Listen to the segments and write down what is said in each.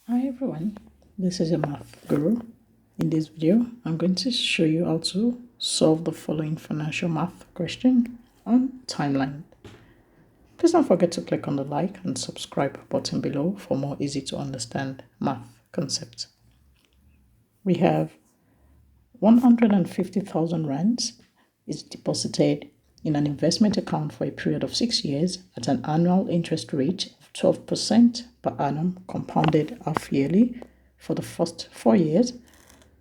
Hi everyone, this is your math guru. In this video, I'm going to show you how to solve the following financial math question on timeline. Please don't forget to click on the like and subscribe button below for more easy to understand math concepts. We have 150,000 rands is deposited in an investment account for a period of 6 years at an annual interest rate of 12% per annum compounded half yearly for the first 4 years,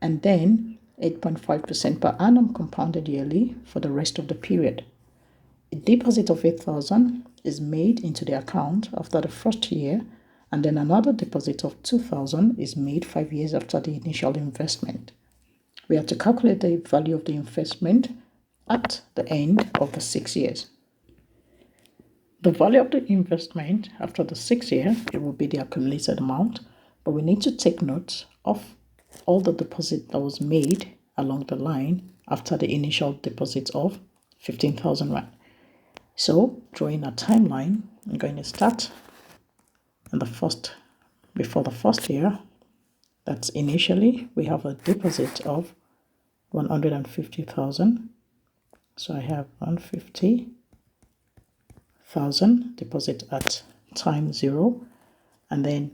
and then 8.5% per annum compounded yearly for the rest of the period. A deposit of 8,000 is made into the account after the first year, and then another deposit of 2,000 is made 5 years after the initial investment. We have to calculate the value of the investment at the end of the 6 years. The value of the investment after the 6th year, it will be the accumulated amount, but we need to take note of all the deposit that was made along the line after the initial deposit of 15,000 rand. So, drawing a timeline, I'm going to start in before the first year. That's initially, we have a deposit of 150,000. So I have 150,000 deposit at time 0, and then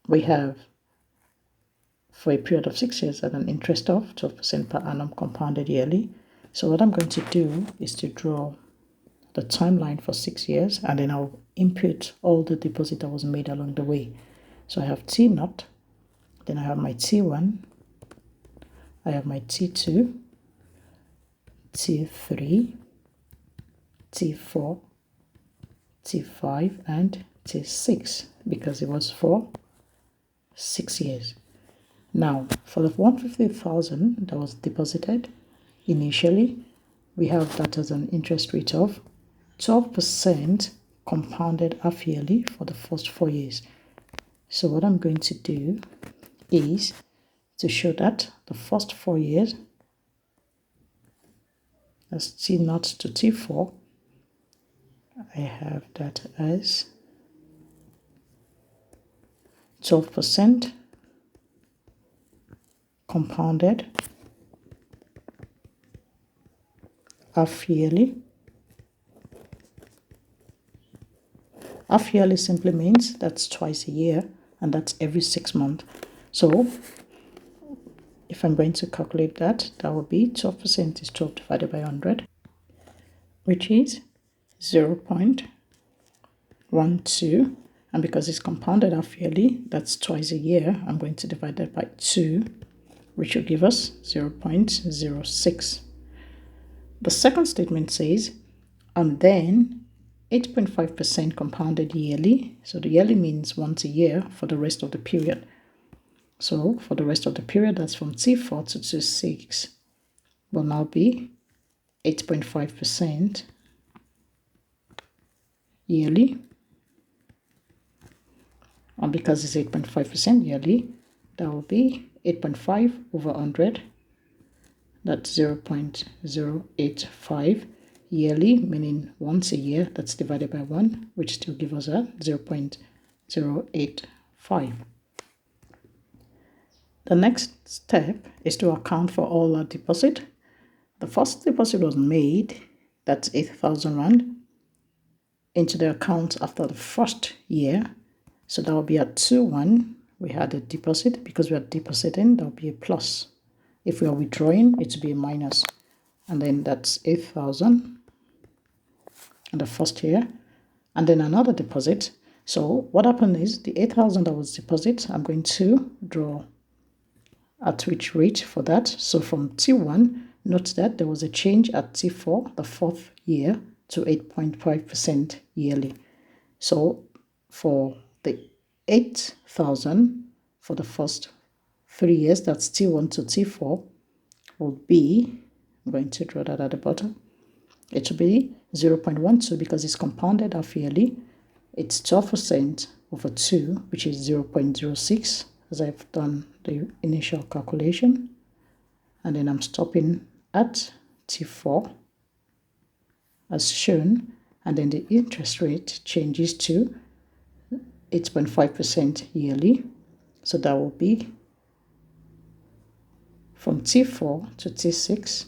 we have for a period of 6 years at an interest of 12% per annum compounded yearly. So what I'm going to do is to draw the timeline for 6 years, and then I'll input all the deposit that was made along the way. So I have T0, then I have my T1, I have my T2, T3, T4, T5, and T6 because it was for 6 years. Now, for the 150,000 that was deposited initially, we have that as an interest rate of 12% compounded half yearly for the first 4 years. So what I'm going to do is to show that the first 4 years, as T0 to T4, I have that as 12% compounded half yearly. Half yearly simply means that's twice a year, and that's every 6 months. So if I'm going to calculate that, that would be 12% is 12 divided by 100, which is 0.12. And because it's compounded half yearly, that's twice a year, I'm going to divide that by 2, which will give us 0.06. The second statement says, and then 8.5% compounded yearly. So the yearly means once a year for the rest of the period. So for the rest of the period, that's from T4 to T6, will now be 8.5% yearly. And because it's 8.5% yearly, that will be 8.5 over 100. That's 0.085 yearly, meaning once a year. That's divided by 1, which still gives us a 0.085. The next step is to account for all our deposit. The first deposit was made, that's 8,000 rand, into the account after the first year. So that will be at 2-1. We had a deposit. Because we are depositing, that will be a plus. If we are withdrawing, it will be a minus. And then that's 8,000 in the first year. And then another deposit. So what happened is the 8,000 that was deposit, I'm going to draw at which rate for that. So from T1, note that there was a change at T4, the fourth year, to 8.5% yearly. So for the 8,000 for the first 3 years, that's T1 to T4, will be, I'm going to draw that at the bottom, it will be 0.12 because it's compounded half yearly. It's 12% over 2, which is 0.06, as I've done the initial calculation. And then I'm stopping at T4 as shown, and then the interest rate changes to 8.5% yearly. So that will be from T4 to T6,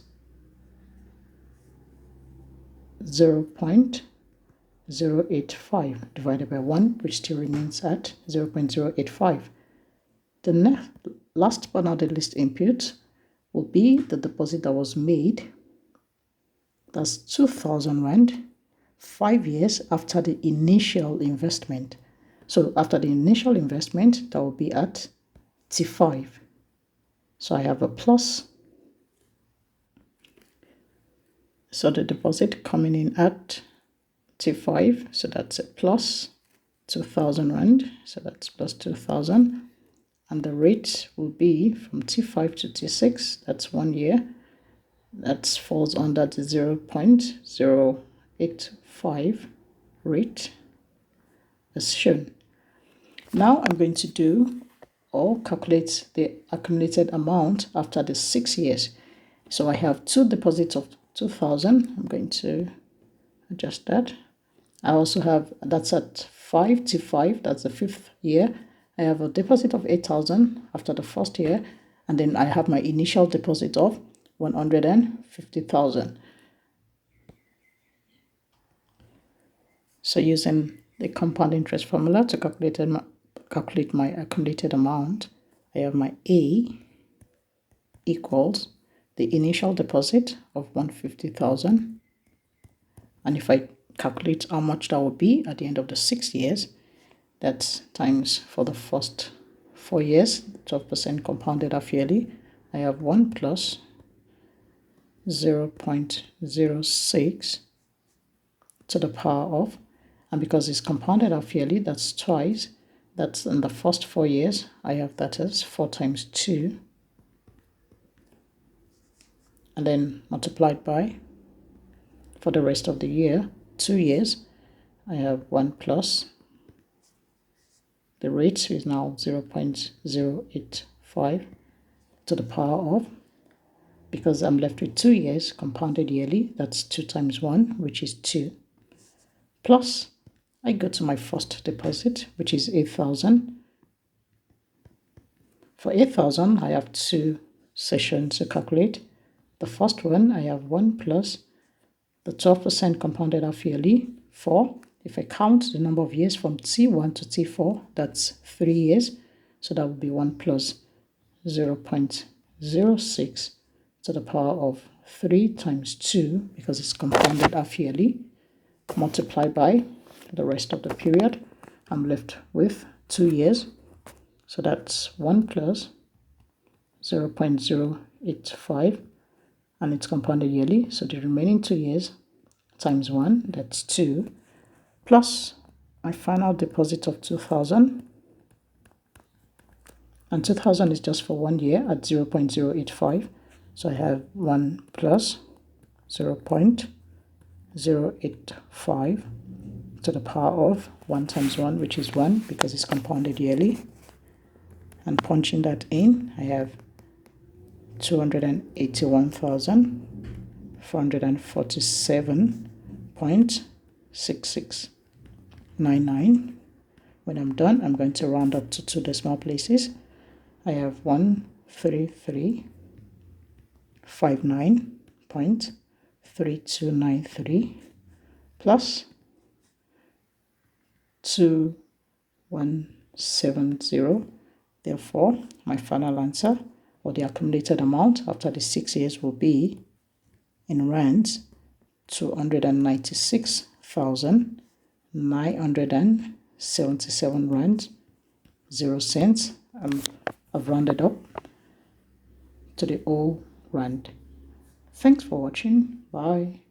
0.085 divided by 1, which still remains at 0.085. The last but not the least input will be the deposit that was made. That's 2,000 Rand, 5 years after the initial investment. So after the initial investment, that will be at T5. So I have a plus. So the deposit coming in at T5, so that's a plus 2,000 Rand. So that's plus 2,000. And the rate will be from T5 to T6, that's 1 year. That falls under the 0.085 rate as shown. Now I'm going to do or calculate the accumulated amount after the 6 years. So I have two deposits of 2,000. I'm going to adjust that. I also have, that's at 5 T5, that's the 5th year. I have a deposit of 8,000 after the first year, and then I have my initial deposit of 150,000. So using the compound interest formula to calculate my accumulated amount, I have my A equals the initial deposit of 150,000. And if I calculate how much that will be at the end of the 6 years, that's times for the first 4 years, 12% compounded half yearly. I have 1 plus 0.06 to the power of, and because it's compounded half yearly, that's twice. That's in the first 4 years. I have that as 4 times 2, and then multiplied by, for the rest of the year, 2 years, I have 1 plus, the rate is now 0.085 to the power of, because I'm left with 2 years compounded yearly, that's 2 times 1, which is 2, plus I go to my first deposit, which is 8,000. For 8,000, I have 2 sessions to calculate. The first one, I have 1 plus the 12% compounded half yearly, 4. If I count the number of years from T1 to T4, that's 3 years. So that would be 1 plus 0.06 to the power of 3 times 2, because it's compounded half yearly, multiplied by the rest of the period. I'm left with 2 years. So that's 1 plus 0.085, and it's compounded yearly. So the remaining 2 years times 1, that's 2, plus my final deposit of 2,000. And 2,000 is just for 1 year at 0.085. So I have 1 plus 0.085 to the power of 1 times 1, which is 1, because it's compounded yearly. And punching that in, I have 281,447.6699. When I'm done, I'm going to round up to 2 decimal places. I have 13359.3293 plus 2170. Therefore, my final answer, or the accumulated amount after the 6 years, will be in rands 296,977 rands 0 cents. I've rounded up to the whole rand. Thanks for watching. Bye.